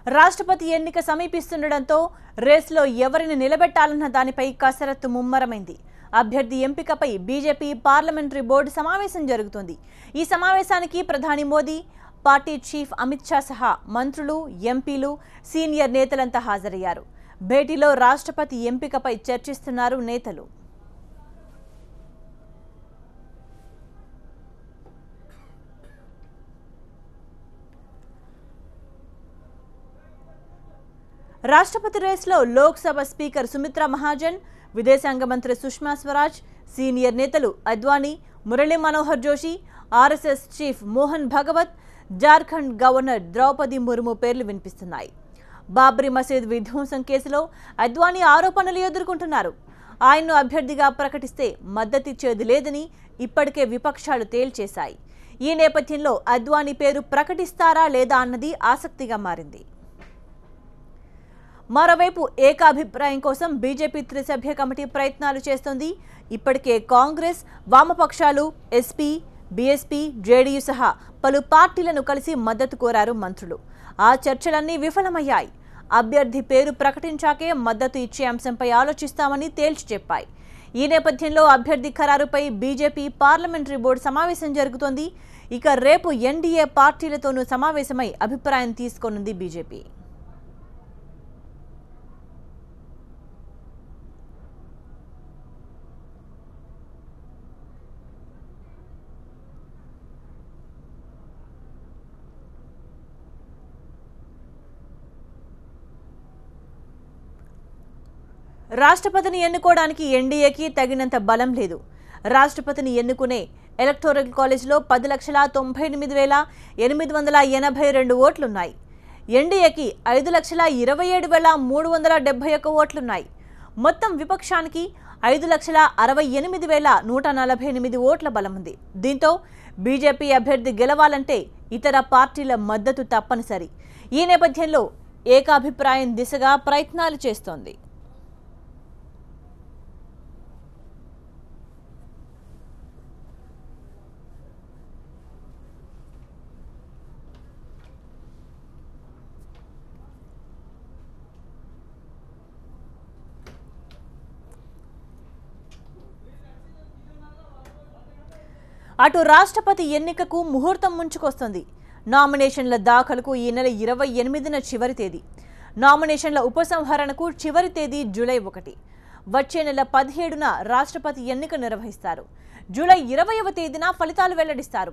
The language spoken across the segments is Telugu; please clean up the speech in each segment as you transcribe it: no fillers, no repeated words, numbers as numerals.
రాష్ట్రపతి ఎన్నిక సమీపిస్తుండటంతో రేస్లో ఎవరిని నిలబెట్టాలన్న దానిపై కసరత్తు ముమ్మరమైంది. అభ్యర్థి ఎంపికపై బీజేపీ పార్లమెంటరీ బోర్డు సమావేశం జరుగుతోంది. ఈ సమావేశానికి ప్రధాని మోదీ, పార్టీ చీఫ్ అమిత్ షా సహా మంత్రులు, ఎంపీలు, సీనియర్ నేతలంతా హాజరయ్యారు. భేటీలో రాష్ట్రపతి ఎంపికపై చర్చిస్తున్నారు నేతలు. రాష్ట్రపతి రేస్లో లోక్సభ స్పీకర్ సుమిత్రా మహాజన్, విదేశాంగ మంత్రి సుష్మా స్వరాజ్, సీనియర్ నేతలు Advani, Murali Manohar Joshi, RSS chief Mohan Bhagwat, Jharkhand governor Draupadi Murmu పేర్లు వినిపిస్తున్నాయి. బాబ్రీ మసీద్ విధ్వంసం కేసులో అద్వానీ ఆరోపణలు ఎదుర్కొంటున్నారు. ఆయన్ను అభ్యర్థిగా ప్రకటిస్తే మద్దతిచ్చేది లేదని ఇప్పటికే విపక్షాలు తేల్చేశాయి. ఈ నేపథ్యంలో అద్వానీ పేరు ప్రకటిస్తారా లేదా అన్నది ఆసక్తిగా మారింది. మరోవైపు ఏకాభిప్రాయం కోసం బీజేపీ త్రిసభ్య కమిటీ ప్రయత్నాలు చేస్తోంది. ఇప్పటికే కాంగ్రెస్, వామపక్షాలు, ఎస్పీ, బీఎస్పీ, జేడీయూ సహా పలు పార్టీలను కలిసి మద్దతు కోరారు మంత్రులు. ఆ చర్చలన్నీ విఫలమయ్యాయి. అభ్యర్థి పేరు ప్రకటించాకే మద్దతు ఇచ్చే అంశంపై ఆలోచిస్తామని తేల్చి చెప్పాయి. ఈ నేపథ్యంలో అభ్యర్థి ఖరారుపై బీజేపీ పార్లమెంటరీ బోర్డు సమావేశం జరుగుతోంది. ఇక రేపు ఎన్డీఏ పార్టీలతోనూ సమావేశమై అభిప్రాయం తీసుకోనుంది బీజేపీ. రాష్ట్రపతిని ఎన్నుకోవడానికి ఎన్డీఏకి తగినంత బలం లేదు. రాష్ట్రపతిని ఎన్నుకునే ఎలక్టోరల్ కాలేజ్లో 10,98,882 ఓట్లున్నాయి. ఎన్డీఏకి 5,27,371 ఓట్లున్నాయి. మొత్తం విపక్షానికి 5,68,148 ఓట్ల బలం ఉంది. దీంతో బీజేపీ అభ్యర్థి గెలవాలంటే ఇతర పార్టీల మద్దతు తప్పనిసరి. ఈ నేపథ్యంలో ఏకాభిప్రాయం దిశగా ప్రయత్నాలు చేస్తోంది. అటు రాష్ట్రపతి ఎన్నికకు ముహూర్తం ముంచుకొస్తుంది. నామినేషన్ల దాఖలకు ఈ నెల 28న చివరి తేదీ. నామినేషన్ల ఉపసంహరణకు చివరి తేదీ జూలై 1. వచ్చే నెల 17న రాష్ట్రపతి ఎన్నిక నిర్వహిస్తారు. జూలై 20వ తేదీన ఫలితాలు వెల్లడిస్తారు.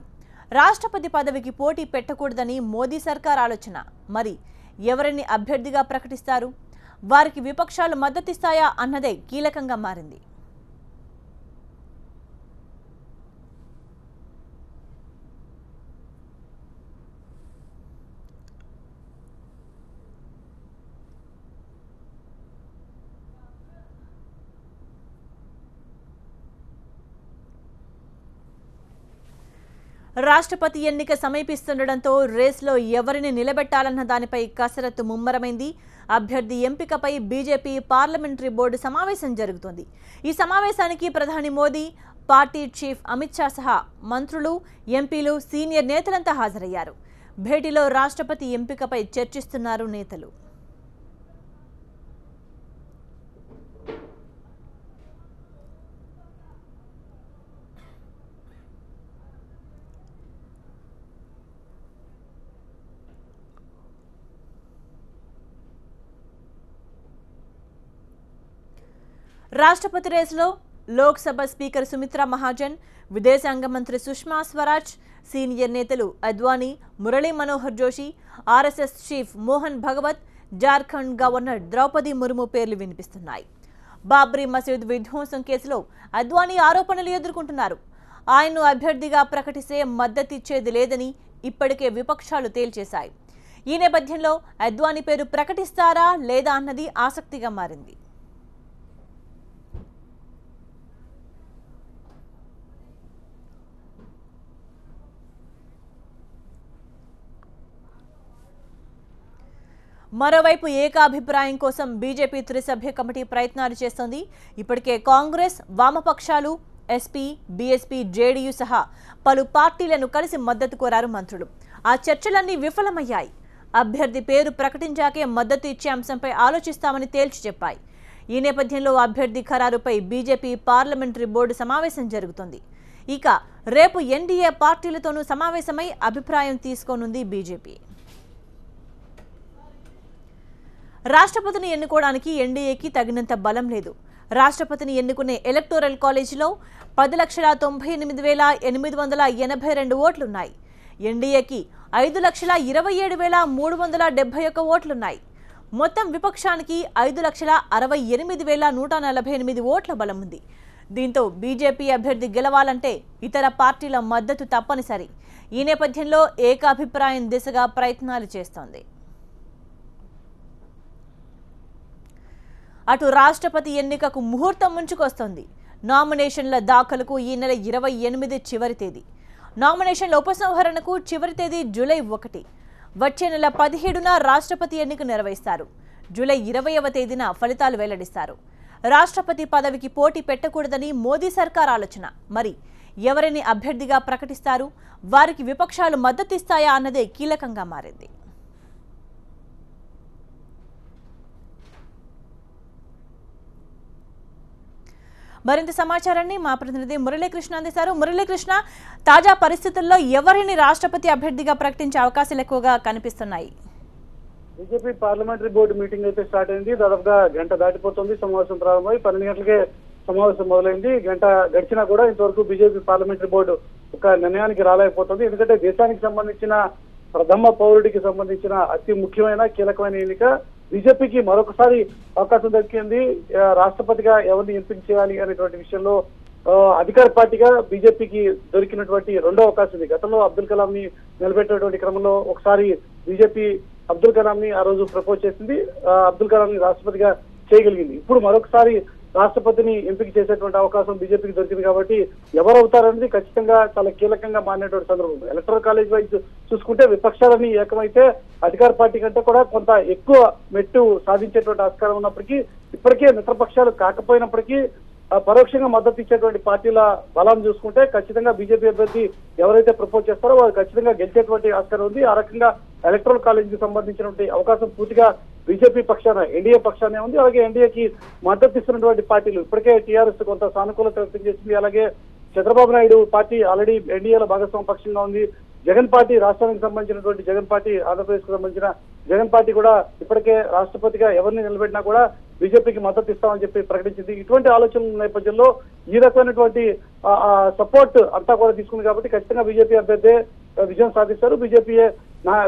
రాష్ట్రపతి పదవికి పోటీ పెట్టకూడదని మోదీ సర్కార్ ఆలోచన. మరి ఎవరిని అభ్యర్థిగా ప్రకటిస్తారు? వారికి విపక్షాలు మద్దతిస్తాయా అన్నదే కీలకంగా మారింది. రాష్ట్రపతి ఎన్నిక సమీపిస్తుండటంతో రేస్లో ఎవరిని నిలబెట్టాలన్న దానిపై కసరత్తు ముమ్మరమైంది. అభ్యర్థి ఎంపికపై బీజేపీ పార్లమెంటరీ బోర్డు సమావేశం జరుగుతోంది. ఈ సమావేశానికి ప్రధాని మోదీ, పార్టీ చీఫ్ అమిత్ షా సహా మంత్రులు, ఎంపీలు, సీనియర్ నేతలంతా హాజరయ్యారు. భేటీలో రాష్ట్రపతి ఎంపికపై చర్చిస్తున్నారు నేతలు. రాష్ట్రపతి రేసులో లోక్సభ స్పీకర్ సుమిత్రా మహాజన్, విదేశాంగ మంత్రి సుష్మా స్వరాజ్, సీనియర్ నేతలు Advani, Murali Manohar Joshi, RSS chief Mohan Bhagwat, Jharkhand governor Draupadi Murmu పేర్లు వినిపిస్తున్నాయి. బాబ్రీ మసీద్ విధ్వంసం కేసులో అద్వానీ ఆరోపణలు ఎదుర్కొంటున్నారు. ఆయన్ను అభ్యర్థిగా ప్రకటిస్తే మద్దతిచ్చేది లేదని ఇప్పటికే విపక్షాలు తేల్చేశాయి. ఈ నేపథ్యంలో అద్వానీ పేరు ప్రకటిస్తారా లేదా అన్నది ఆసక్తిగా మారింది. మరోవైపు ఏకాభిప్రాయం కోసం బీజేపీ త్రిసభ్య కమిటీ ప్రయత్నాలు చేస్తోంది. ఇప్పటికే కాంగ్రెస్, వామపక్షాలు, ఎస్పీ, బీఎస్పీ, జేడీయూ సహా పలు పార్టీలను కలిసి మద్దతు కోరారు మంత్రులు. ఆ చర్చలన్నీ విఫలమయ్యాయి. అభ్యర్థి పేరు ప్రకటించాకే మద్దతు ఇచ్చే అంశంపై ఆలోచిస్తామని తేల్చి చెప్పాయి. ఈ నేపథ్యంలో అభ్యర్థి ఖరారుపై బీజేపీ పార్లమెంటరీ బోర్డు సమావేశం జరుగుతోంది. ఇక రేపు ఎన్డీఏ పార్టీలతోనూ సమావేశమై అభిప్రాయం తీసుకోనుంది బీజేపీ. రాష్ట్రపతిని ఎన్నుకోవడానికి ఎన్డీఏకి తగినంత బలం లేదు. రాష్ట్రపతిని ఎన్నుకునే ఎలక్టోరల్ కాలేజీలో 10,98,882 ఓట్లున్నాయి. ఎన్డీఏకి 5,27,371 ఓట్లున్నాయి. మొత్తం విపక్షానికి 5,68,148 ఓట్ల బలం ఉంది. దీంతో బీజేపీ అభ్యర్థి గెలవాలంటే ఇతర పార్టీల మద్దతు తప్పనిసరి. ఈ నేపథ్యంలో ఏకాభిప్రాయం దిశగా ప్రయత్నాలు చేస్తోంది. అటు రాష్ట్రపతి ఎన్నికకు ముహూర్తం ముంచుకొస్తోంది. నామినేషన్ల దాఖలుకు ఈ నెల 28 చివరి తేదీ. నామినేషన్ల ఉపసంహరణకు చివరి తేదీ జూలై 1. వచ్చే నెల 17న రాష్ట్రపతి ఎన్నిక నిర్వహిస్తారు. జూలై 20వ తేదీన ఫలితాలు వెల్లడిస్తారు. రాష్ట్రపతి పదవికి పోటీ పెట్టకూడదని మోదీ సర్కార్ ఆలోచన. మరి ఎవరిని అభ్యర్థిగా ప్రకటిస్తారు? వారికి విపక్షాలు మద్దతిస్తాయా అన్నదే కీలకంగా మారింది. మరింత సమాచారాన్ని మా ప్రతినిధి మురళీకృష్ణ అందిస్తారు. మురళీకృష్ణ, తాజా పరిస్థితుల్లో ఎవరిని రాష్ట్రపతి అభ్యర్థిగా ప్రకటించే అవకాశాలు ఎక్కువగా కనిపిస్తున్నాయి? బీజేపీ పార్లమెంటరీ బోర్డు మీటింగ్ అయితే స్టార్ట్ అయింది. దాదాపుగా గంట దాటిపోతుంది. సమావేశం ప్రారంభమై 12 గంటలకే సమావేశం మొదలైంది. గంట గడిచినా కూడా ఇంతవరకు బీజేపీ పార్లమెంటరీ బోర్డు ఒక నిర్ణయానికి రాలేకపోతుంది. ఎందుకంటే దేశానికి సంబంధించిన ప్రథమ పౌరుడికి సంబంధించిన అతి ముఖ్యమైన కీలకమైన ఎన్నిక. బీజేపీకి మరొకసారి అవకాశం దక్కింది. రాష్ట్రపతిగా ఎవరిని ఎంపిక చేయాలి అనేటువంటి విషయంలో అధికార పార్టీగా బీజేపీకి దొరికినటువంటి రెండో అవకాశం ఉంది. గతంలో అబ్దుల్ కలాం ని నిలబెట్టినటువంటి క్రమంలో ఒకసారి బీజేపీ అబ్దుల్ కలాం ని ఆ రోజు ప్రపోజ్ చేసింది. అబ్దుల్ కలాం ని రాష్ట్రపతిగా చేయగలిగింది. ఇప్పుడు మరొకసారి రాష్ట్రపతిని ఎంపిక చేసేటువంటి అవకాశం బీజేపీకి దొరికింది. కాబట్టి ఎవరు అవుతారనేది ఖచ్చితంగా చాలా కీలకంగా మారినటువంటి సందర్భం. ఎలక్టరల్ కాలేజ్ వైజ్ చూసుకుంటే విపక్షాలని ఏకమైతే అధికార పార్టీ కంటే కూడా కొంత ఎక్కువ మెట్టు సాధించేటువంటి ఆస్కారం ఉన్నప్పటికీ, ఇప్పటికే మిత్రపక్షాలు కాకపోయినప్పటికీ పరోక్షంగా మద్దతు ఇచ్చేటువంటి పార్టీల బలం చూసుకుంటే ఖచ్చితంగా బీజేపీ అభ్యర్థి ఎవరైతే ప్రపోజ్ చేస్తారో వారు ఖచ్చితంగా గెలిచేటువంటి ఆస్కారం ఉంది. ఆ రకంగా ఎలక్టరల్ కాలేజీకి సంబంధించినటువంటి అవకాశం పూర్తిగా బీజేపీ పక్షాన, ఎన్డీఏ పక్షానే ఉంది. అలాగే ఎన్డీఏకి మద్దతు ఇస్తున్నటువంటి పార్టీలు ఇప్పటికే టీఆర్ఎస్ కొంత సానుకూలత వ్యక్తం చేసింది. అలాగే చంద్రబాబు నాయుడు పార్టీ ఆల్రెడీ ఎన్డీఏలో భాగస్వామ్య పక్షంగా ఉంది. జగన్ పార్టీ, రాష్ట్రానికి సంబంధించినటువంటి జగన్ పార్టీ, ఆంధ్రప్రదేశ్ కు సంబంధించిన జగన్ పార్టీ కూడా ఇప్పటికే రాష్ట్రపతిగా ఎవరిని నిలబెట్టినా కూడా బీజేపీకి మద్దతు ఇస్తామని చెప్పి ప్రకటించింది. ఇటువంటి ఆలోచనల నేపథ్యంలో ఈ రకమైనటువంటి సపోర్ట్ అంతా కూడా తీసుకుంది. కాబట్టి ఖచ్చితంగా బీజేపీ అభ్యర్థి విజయం సాధిస్తారు.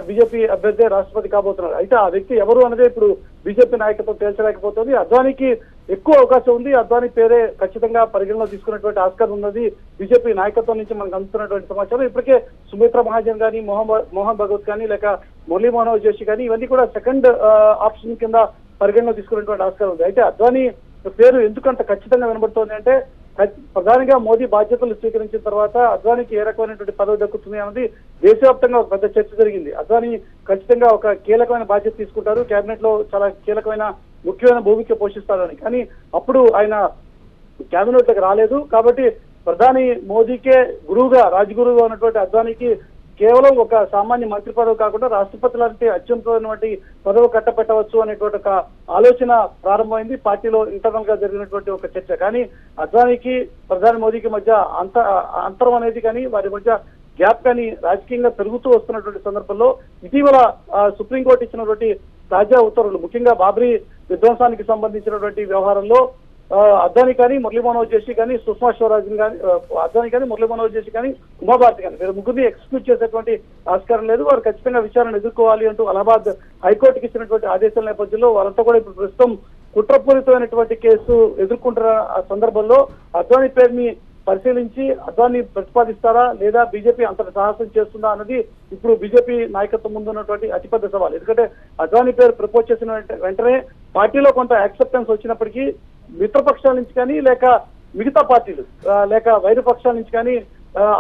బీజేపీ అభ్యర్థి రాష్ట్రపతి కాబోతున్నారు. అయితే ఆ వ్యక్తి ఎవరు అనేది ఇప్పుడు బీజేపీ నాయకత్వం తేల్చలేకపోతుంది. అద్వానీకి ఎక్కువ అవకాశం ఉంది. అద్వానీ పేరే ఖచ్చితంగా పరిగణలో తీసుకున్నటువంటి ఆస్కారం ఉన్నది బీజేపీ నాయకత్వం నుంచి మనకు అందుతున్నటువంటి సమాచారం. ఇప్పటికే సుమిత్రా మహాజన్ కానీ, మోహన్ భగవత్ కానీ, లేక మురళీ మనోహర్ జోషి కానీ ఇవన్నీ కూడా సెకండ్ ఆప్షన్ కింద పరిగణలో తీసుకున్నటువంటి ఆస్కారం ఉంది. అయితే అద్వానీ పేరు ఎందుకంత ఖచ్చితంగా వినబడుతోంది అంటే, ప్రధానిగా మోదీ బాధ్యతలు స్వీకరించిన తర్వాత అద్వానీకి ఏ రకమైనటువంటి పదవి దక్కుతుంది అన్నది దేశవ్యాప్తంగా ఒక పెద్ద చర్చ జరిగింది. అద్వానీ ఖచ్చితంగా ఒక కీలకమైన బాధ్యత తీసుకుంటారు, కేబినెట్ లో చాలా కీలకమైన ముఖ్యమైన భూమిక పోషిస్తారని. కానీ అప్పుడు ఆయన కేబినెట్ లోకి రాలేదు. కాబట్టి ప్రధాని మోదీకే గురువుగా, రాజగురువుగా ఉన్నటువంటి అద్వానీకి కేవలం ఒక సామాన్య మంత్రి పదవి కాకుండా రాష్ట్రపతి లాంటి అత్యున్నతమైనటువంటి పదవి కట్టపెట్టవచ్చు అనేటువంటి ఒక ఆలోచన ప్రారంభమైంది. పార్టీలో ఇంటర్నల్ గా జరిగినటువంటి ఒక చర్చ. కానీ అద్వానీకి ప్రధాని మోదీకి మధ్య అంతరం అనేది కానీ, వారి మధ్య గ్యాప్ కానీ రాజకీయంగా పెరుగుతూ వస్తున్నటువంటి సందర్భంలో ఇటీవల సుప్రీంకోర్టు ఇచ్చినటువంటి తాజా ఉత్తర్వులు, ముఖ్యంగా బాబ్రీ విధ్వంసానికి సంబంధించినటువంటి వ్యవహారంలో అద్వానీ కానీ, మురళీ మనోహర్ జోషి కానీ, సుష్మా స్వరాజ్ కానీ, అద్వానీ కానీ, మురళీ మనోహర్ జోషి కానీ, ఉమాభారతి కానీ వీరు ముగ్గురిని ఎక్స్క్యూట్ చేసేటువంటి ఆస్కారం లేదు. వారు ఖచ్చితంగా విచారణ ఎదుర్కోవాలి అంటూ అలహాబాద్ హైకోర్టుకి ఇచ్చినటువంటి ఆదేశాల నేపథ్యంలో వారంతా కూడా ఇప్పుడు ప్రస్తుతం కుట్రపూరితమైనటువంటి కేసు ఎదుర్కొంటున్న ఆ సందర్భంలో అద్వానీ పేరుని పరిశీలించి అద్వానీ ప్రతిపాదిస్తారా లేదా బీజేపీ అంతటి సాహసం చేస్తుందా అన్నది ఇప్పుడు బీజేపీ నాయకత్వం ముందున్నటువంటి అతిపెద్ద సవాల్. ఎందుకంటే అద్వానీ పేరు ప్రపోజ్ చేసిన వెంటనే పార్టీలో కొంత యాక్సెప్టెన్స్ వచ్చినప్పటికీ మిత్రపక్షాల నుంచి కానీ, లేక మిగతా పార్టీలు లేక వైరపక్షాల నుంచి కానీ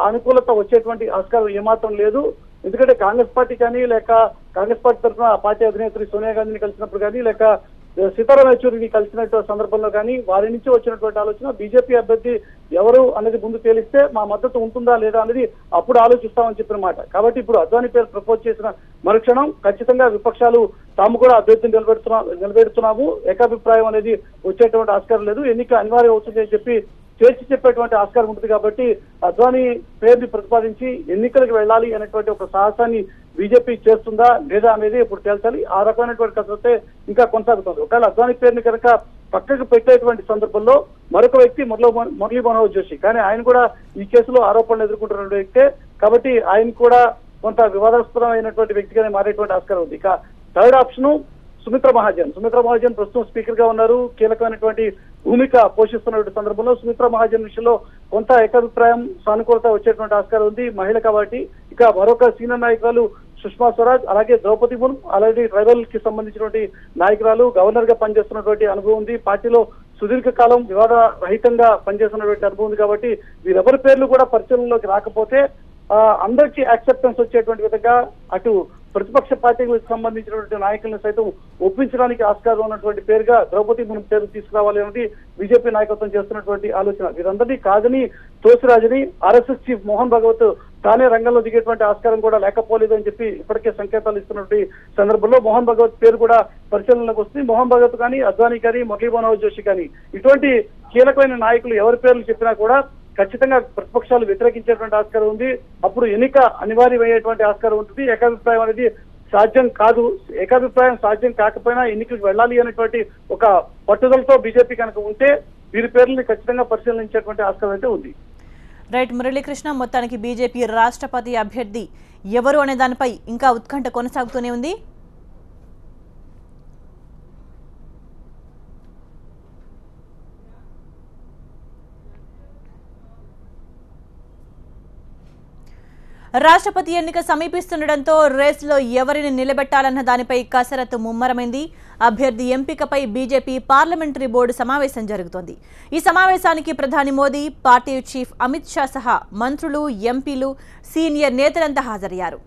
అనుకూలత వచ్చేటువంటి ఆస్కారం ఏమాత్రం లేదు. ఎందుకంటే కాంగ్రెస్ పార్టీ కానీ, లేక కాంగ్రెస్ పార్టీ తరఫున ఆ పార్టీ అధినేత్రి సోనియా గాంధీని కలిసినప్పుడు కానీ, లేక సీతారాం యేచూరిని కలిసినటువంటి సందర్భంలో కానీ వారి నుంచి వచ్చినటువంటి ఆలోచన బీజేపీ అభ్యర్థి ఎవరు అనేది ముందు తేలిస్తే మా మద్దతు ఉంటుందా లేదా అనేది అప్పుడు ఆలోచిస్తామని చెప్పిన మాట. కాబట్టి ఇప్పుడు అద్వానీ పేరు ప్రపోజ్ చేసిన మరుక్షణం ఖచ్చితంగా విపక్షాలు తాము కూడా అభ్యర్థిని నిలబెడుతున్నాము, ఏకాభిప్రాయం అనేది వచ్చేటువంటి ఆస్కారం లేదు, ఎన్నిక అనివార్యం అవుతుంది అని చెప్పి చేర్చి చెప్పేటువంటి ఆస్కారం ఉంటుంది. కాబట్టి అద్వానీ పేరుని ప్రతిపాదించి ఎన్నికలకు వెళ్ళాలి అనేటువంటి ఒక సాహసాన్ని బీజేపీ చేస్తుందా లేదా అనేది ఇప్పుడు తేల్చాలి. ఆ రకమైనటువంటి కసరత్తే ఇంకా కొనసాగుతుంది. ఒకవేళ అద్వానీ పేరుని కనుక పక్కకు పెట్టేటువంటి సందర్భంలో మరొక వ్యక్తి మురళీ మనోహర్ జోషి, కానీ ఆయన కూడా ఈ కేసులో ఆరోపణలు ఎదుర్కొంటున్న వ్యక్తే కాబట్టి ఆయన కూడా కొంత వివాదాస్పదమైనటువంటి వ్యక్తిగానే మారేటువంటి ఆస్కారం ఉంది. ఇక థర్డ్ ఆప్షన్ సుమిత్రా మహాజన్ ప్రస్తుతం స్పీకర్ గా ఉన్నారు, కీలకమైనటువంటి భూమిక పోషిస్తున్నటువంటి సందర్భంలో సుమిత్రా మహాజన్ విషయంలో కొంత ఏకాభిప్రాయం సానుకూలత వచ్చేటువంటి ఆస్కారం ఉంది, మహిళ కాబట్టి. ఇక మరొక సీనియర్ నాయకురాలు సుష్మా స్వరాజ్, అలాగే ద్రౌపది ముర్ము, అలాగే ట్రైబల్ కి సంబంధించినటువంటి నాయకురాలు, గవర్నర్ గా పనిచేస్తున్నటువంటి అనుభవం ఉంది, పార్టీలో సుదీర్ఘకాలం వివాద రహితంగా పనిచేస్తున్నటువంటి అనుభవం ఉంది. కాబట్టి వీరెవరి పేర్లు కూడా పరిశీలనలోకి రాకపోతే అందరికీ యాక్సెప్టెన్స్ వచ్చేటువంటి విధంగా అటు ప్రతిపక్ష పార్టీలకు సంబంధించినటువంటి నాయకులను సైతం ఒప్పించడానికి ఆస్కారం ఉన్నటువంటి పేరుగా ద్రౌపది ముర్ము పేరు తీసుకురావాలి అనేది బీజేపీ నాయకత్వం చేస్తున్నటువంటి ఆలోచన. వీరందరినీ కాదని తోసిరాజని ఆర్ఎస్ఎస్ చీఫ్ మోహన్ భగవత్ తానే రంగంలో దిగేటువంటి ఆస్కారం కూడా లేకపోలేదు అని చెప్పి ఇప్పటికే సంకేతాలు ఇస్తున్నటువంటి సందర్భంలో మోహన్ భగవత్ పేరు కూడా పరిశీలనలోకి వస్తుంది. మోహన్ భగవత్ కానీ, అద్వానీ కానీ, మురళీ మనోహర్ జోషి కానీ ఇటువంటి కీలకమైన నాయకులు ఎవరి పేర్లు చెప్పినా కూడా ఖచ్చితంగా ప్రతిపక్షాలు వ్యతిరేకించేటువంటి ఆస్కారం ఉంది. అప్పుడు ఎన్నిక అనివార్యమయ్యేటువంటి ఆస్కారం ఉంటుంది. ఏకాభిప్రాయం అనేది సాధ్యం కాదు, ఏకాభిప్రాయం సాధ్యం కాకపోయినా ఎన్నికలకు వెళ్ళాలి అనేటువంటి ఒక పట్టుదలతో బీజేపీ కనుక ఉంటే వీరి పేర్లని ఖచ్చితంగా పరిశీలించేటువంటి ఆస్కారం అయితే ఉంది. రైట్ మురళీకృష్ణ, మొత్తానికి బీజేపీ రాష్ట్రపతి అభ్యర్థి ఎవరు అనే దానిపై ఇంకా ఉత్కంఠ కొనసాగుతూనే ఉంది. రాష్ట్రపతి ఎన్నిక సమీపిస్తుండటంతో రేసులో ఎవరిని నిలబెట్టాలన్న దానిపై కసరత్తు ముమ్మరమైంది. అభ్యర్థి ఎంపికపై బీజేపీ పార్లమెంటరీ బోర్డు సమావేశం జరుగుతోంది. ఈ సమావేశానికి ప్రధాని మోదీ, పార్టీ చీఫ్ అమిత్ షా సహా మంత్రులు, ఎంపీలు, సీనియర్ నేతలంతా హాజరయ్యారు.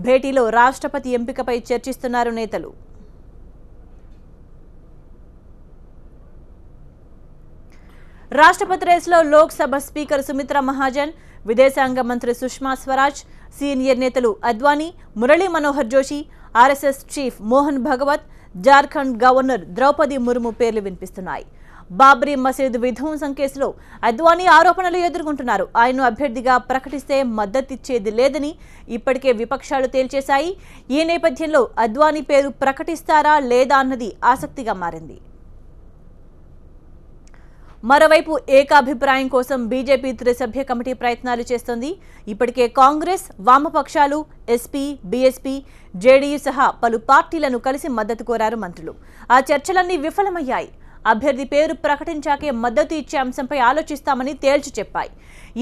భేటీలో రాష్ట్రపతి ఎంపికపై చర్చిస్తున్నారు నేతలు. రాష్ట్రపతి రేసులో లోక్సభ స్పీకర్ సుమిత్రా మహాజన్, విదేశాంగ మంత్రి సుష్మా స్వరాజ్, సీనియర్ నేతలు Advani, Murali Manohar Joshi, RSS chief Mohan Bhagwat, Jharkhand governor Draupadi Murmu పేర్లు వినిపిస్తున్నాయి. బాబ్రీ మసీదు విధ్వంసం కేసులో అద్వానీ ఆరోపణలు ఎదుర్కొంటున్నారు. ఆయన్ను అభ్యర్థిగా ప్రకటిస్తే మద్దతిచ్చేది లేదని ఇప్పటికే విపక్షాలు తేల్చేశాయి. ఈ నేపథ్యంలో అద్వానీ పేరు ప్రకటిస్తారా లేదా అన్నది ఆసక్తిగా మారింది. మరోవైపు ఏకాభిప్రాయం కోసం బీజేపీ త్రిసభ్య కమిటీ ప్రయత్నాలు చేస్తోంది. ఇప్పటికే కాంగ్రెస్, వామపక్షాలు, ఎస్పీ, బీఎస్పీ, జేడీయూ సహా పలు పార్టీలను కలిసి మద్దతు కోరారు మంత్రులు. ఆ చర్చలన్నీ విఫలమయ్యాయి. అభ్యర్థి పేరు ప్రకటించాకే మద్దతు ఇచ్చే అంశంపై ఆలోచిస్తామని తేల్చి చెప్పాయి.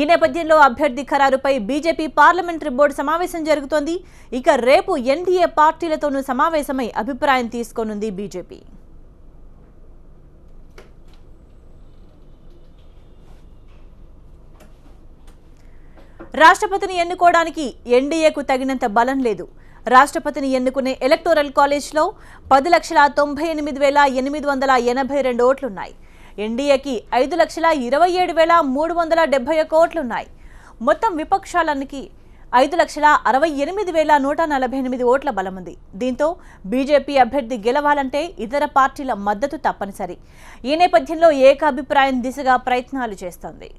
ఈ నేపథ్యంలో అభ్యర్థి ఖరారుపై బీజేపీ పార్లమెంటరీ బోర్డు సమావేశం జరుగుతోంది. ఇక రేపు ఎన్డీఏ పార్టీలతోనూ సమావేశమై అభిప్రాయం తీసుకోనుంది బీజేపీ. రాష్ట్రపతిని ఎన్నుకోవడానికి ఎన్డీఏకు తగినంత బలం లేదు. రాష్ట్రపతిని ఎన్నుకునే ఎలక్టోరల్ కాలేజ్లో 10,28,882 ఓట్లున్నాయి. ఎన్డీఏకి 5,27,371 ఓట్లున్నాయి. మొత్తం విపక్షాలనికి 5,68,148 ఓట్ల బలముంది. దీంతో బీజేపీ అభ్యర్థి గెలవాలంటే ఇతర పార్టీల మద్దతు తప్పనిసరి. ఈ నేపథ్యంలో ఏకాభిప్రాయం దిశగా ప్రయత్నాలు చేస్తోంది.